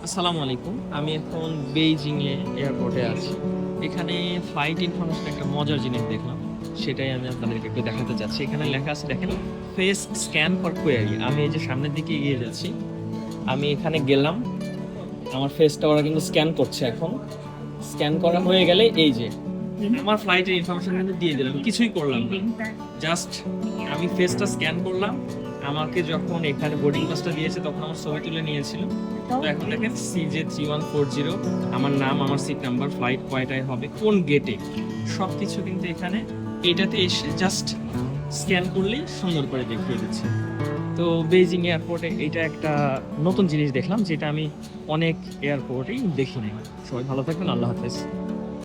আসসালামু আলাইকুম। আমি এখন বেইজিং এয়ারপোর্টে আছি। এখানে ফ্লাইট ইনফরমেশন একটা মজার জিনিস দেখলাম। সেটাই আমি আপনাদেরকে একটু দেখাতে চাচ্ছি। এখানে লেখা আছে দেখেন, ফেস স্ক্যান ফর কোয়ারি। আমি এই যে সামনের দিকে এগিয়ে যাচ্ছি। আমি এখানে গেলাম। আমার ফেসটা ওরা কিন্তু স্ক্যান করছে এখন। স্ক্যান করা হয়ে গেলে এই যে আমার ফ্লাইটের ইনফরমেশন কিন্তু দিয়ে দিলাম। কিছুই করলাম না। জাস্ট আমি ফেসটা স্ক্যান করলাম। আমাকে যখন এখানে বোর্ডিং পাসটা দিয়েছে তখন আমার ছবি তুলে নিয়েছিল। তো এখন দেখেন CJ3140, আমার নাম, আমার সিট নাম্বার, ফ্লাইট কয়টায় হবে, কোন গেটে, সব কিছু কিন্তু এখানে এটাতে এসে জাস্ট স্ক্যান করলেই সুন্দর করে দেখিয়ে দিচ্ছে। তো বেইজিং এয়ারপোর্টে এটা একটা নতুন জিনিস দেখলাম, যেটা আমি অনেক এয়ারপোর্টেই দেখিনি। সবাই ভালো থাকবেন, আল্লাহ হাফেজ।